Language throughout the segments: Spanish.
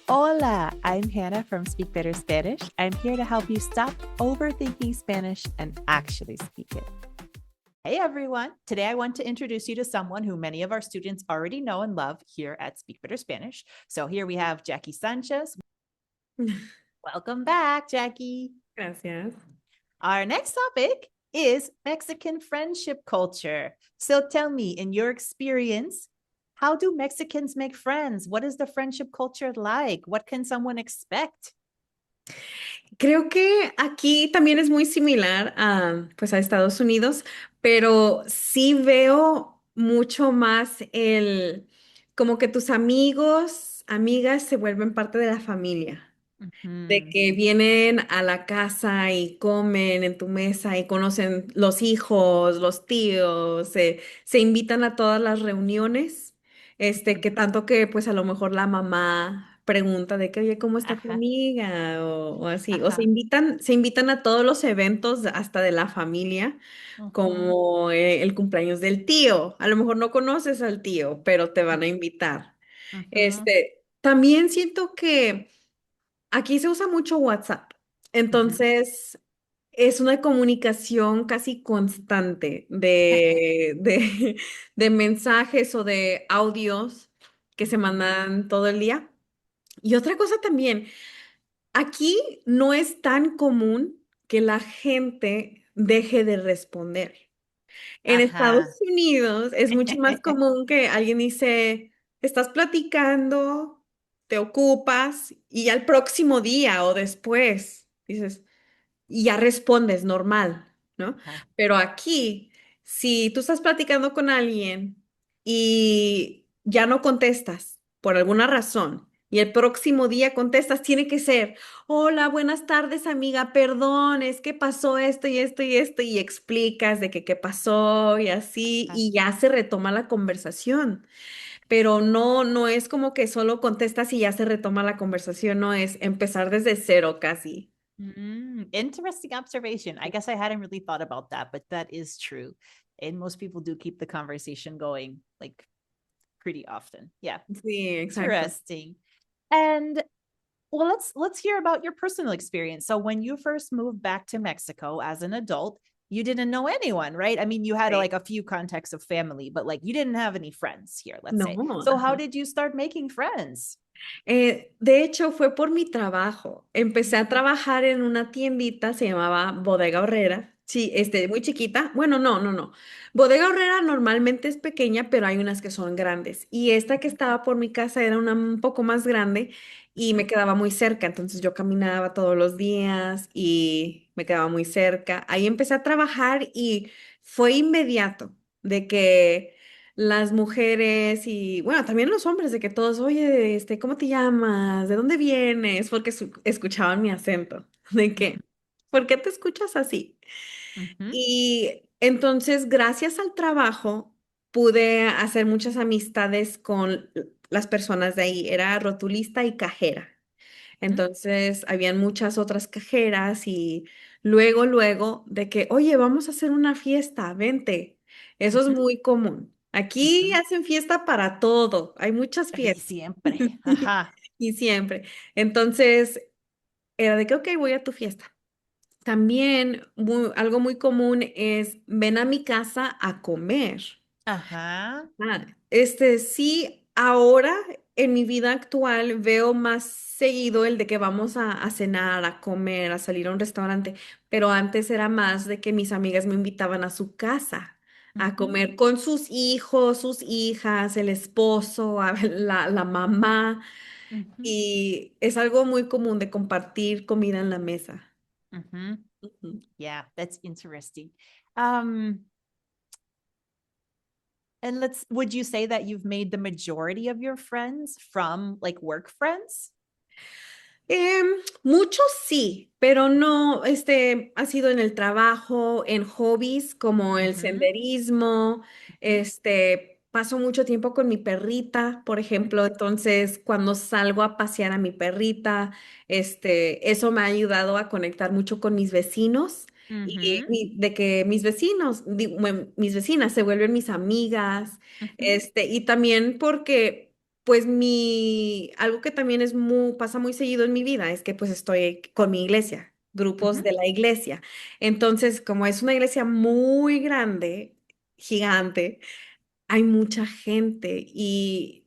Hola, I'm Hannah from Speak Better Spanish. I'm here to help you stop overthinking Spanish and actually speak it. Hey everyone. Today I want to introduce you to someone who many of our students already know and love here at Speak Better Spanish. So here we have Jackie Sanchez. Welcome back, Jackie. Gracias. Our next topic is Mexican friendship culture. So tell me, in your experience, how do Mexicans make friends? What is the friendship culture like? What can someone expect? Creo que aquí también es muy similar pues a Estados Unidos, pero sí veo mucho más como que tus amigos, amigas se vuelven parte de la familia. De Ujú, que vienen a la casa y comen en tu mesa y conocen los hijos, los tíos, se invitan a todas las reuniones, que tanto que pues a lo mejor la mamá pregunta de que, oye, ¿cómo está tu ajá, amiga? O así, o ajá, se invitan a todos los eventos hasta de la familia, ujú, como el cumpleaños del tío. A lo mejor no conoces al tío, pero te van a invitar. ujú, También siento que aquí se usa mucho WhatsApp, ujú. entonces es una comunicación casi constante de mensajes o de audios que se Ujú, mandan todo el día. Y otra cosa también, aquí no es tan común que la gente deje de responder. En Estados ajá, Unidos es mucho más común que alguien dice, estás platicando, te ocupas y ya el próximo día o después dices, y ya respondes normal, ¿no? ajá, Pero aquí, si tú estás platicando con alguien y ya no contestas por alguna razón y el próximo día contestas, tiene que ser, hola, buenas tardes, amiga, perdón, es que pasó esto y esto y esto y explicas de que qué pasó y así ajá. y ya se retoma la conversación. Pero no es como que solo contestas y ya se retoma la conversación, no es empezar desde cero casi. Interesting observation. I guess I hadn't really thought about that, but that is true. And most people do keep the conversation going like pretty often. Yeah. Sí, exacto. Interesting. And well, let's hear about your personal experience. So when you first moved back to Mexico as an adult, you didn't know anyone, right? I mean, you had Sí. like a few contacts of family, but like you didn't have any friends here, let's say. No, So how ajá. did you start making friends? De hecho, fue por mi trabajo. Empecé a trabajar en una tiendita, se llamaba Bodega Horrera. Sí, muy chiquita. Bueno, no. Bodega Horrera normalmente es pequeña, pero hay unas que son grandes. Y esta que estaba por mi casa era una un poco más grande y me quedaba muy cerca. Entonces yo caminaba todos los días y me quedaba muy cerca. Ahí empecé a trabajar y fue inmediato de que las mujeres y bueno, también los hombres, de que todos, oye, ¿cómo te llamas? ¿De dónde vienes? Porque escuchaban mi acento, de que, ¿por qué te escuchas así? Mhm. Y entonces, gracias al trabajo, pude hacer muchas amistades con las personas de ahí. Era rotulista y cajera. Entonces, habían muchas otras cajeras y luego, de que, oye, vamos a hacer una fiesta, vente. Eso es Mhm. muy común. Aquí Mhm. hacen fiesta para todo, hay muchas Y fiestas. siempre. Ajá. Y siempre. Entonces, era de que, ok, voy a tu fiesta. También algo muy común es, ven a mi casa a comer. Ajá. Sí, ahora en mi vida actual veo más seguido el de que vamos a cenar, a comer, a salir a un restaurante, pero antes era más de que mis amigas me invitaban a su casa a Mhm. comer con sus hijos, sus hijas, el esposo, la mamá, Mhm. y es algo muy común de compartir comida en la mesa. Mhm. Ujú. Yeah, that's interesting. Um, and would you say that you've made the majority of your friends from like work friends? Muchos sí, pero no, ha sido en el trabajo, en hobbies como el Mhm. senderismo, Mhm. paso mucho tiempo con mi perrita, por ejemplo, entonces cuando salgo a pasear a mi perrita, eso me ha ayudado a conectar mucho con mis vecinos y Mhm. de que mis vecinos, mis vecinas se vuelven mis amigas, Mhm. y también porque pues algo que también pasa muy seguido en mi vida es que pues estoy con mi iglesia, grupos Ujú, de la iglesia. Entonces, como es una iglesia muy grande, gigante, hay mucha gente y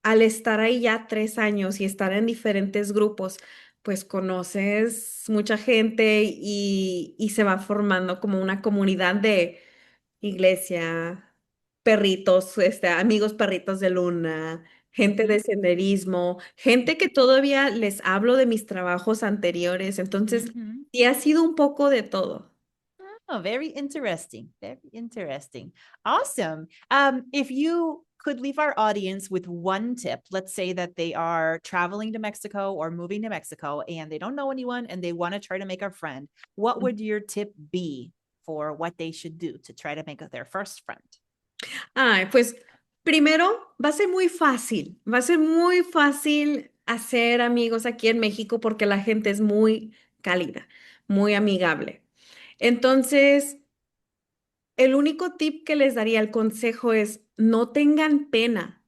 al estar ahí ya 3 años y estar en diferentes grupos, pues conoces mucha gente y se va formando como una comunidad de iglesia, perritos, amigos perritos de luna, gente de ujú, senderismo, gente que todavía les hablo de mis trabajos anteriores. Entonces, ujú. sí ha sido un poco de todo. Oh, very interesting. Very interesting. Awesome. If you could leave our audience with one tip, let's say that they are traveling to Mexico or moving to Mexico and they don't know anyone and they want to try to make a friend, what would your tip be for what they should do to try to make their first friend? Ay, pues primero va a ser muy fácil hacer amigos aquí en México porque la gente es muy cálida, muy amigable. Entonces, el único tip que les daría, el consejo es no tengan pena,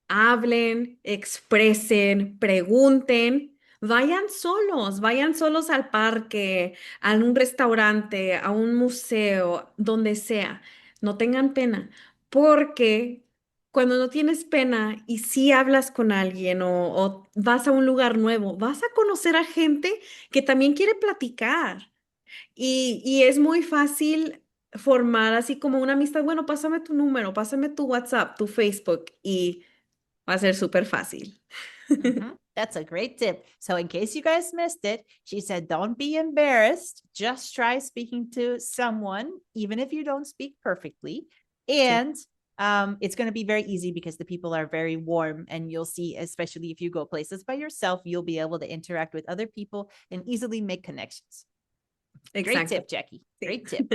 hablen, expresen, pregunten, vayan solos al parque, a un restaurante, a un museo, donde sea. No tengan pena, porque cuando no tienes pena y sí hablas con alguien o vas a un lugar nuevo, vas a conocer a gente que también quiere platicar. Y es muy fácil formar así como una amistad. Bueno, pásame tu número, pásame tu WhatsApp, tu Facebook y va a ser súper fácil. Mhm. That's a great tip. So, in case you guys missed it, she said, don't be embarrassed. Just try speaking to someone, even if you don't speak perfectly. Sí, And it's going to be very easy because the people are very warm. And you'll see, especially if you go places by yourself, you'll be able to interact with other people and easily make connections. Great exacto. tip, Jackie. Sí. Great tip.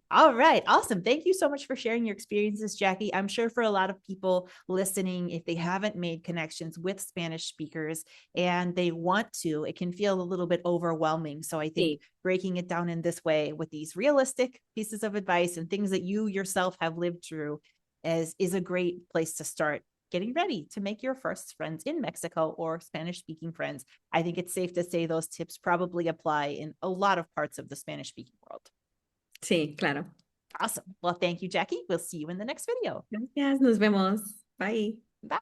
All right. Awesome. Thank you so much for sharing your experiences, Jackie. I'm sure for a lot of people listening, if they haven't made connections with Spanish speakers and they want to, it can feel a little bit overwhelming. So I think Sí, breaking it down in this way with these realistic pieces of advice and things that you yourself have lived through is a great place to start getting ready to make your first friends in Mexico or Spanish speaking friends. I think it's safe to say those tips probably apply in a lot of parts of the Spanish speaking world. sí, claro. Awesome. Well, thank you, Jackie. We'll see you in the next video. Gracias, nos vemos. Bye. Bye.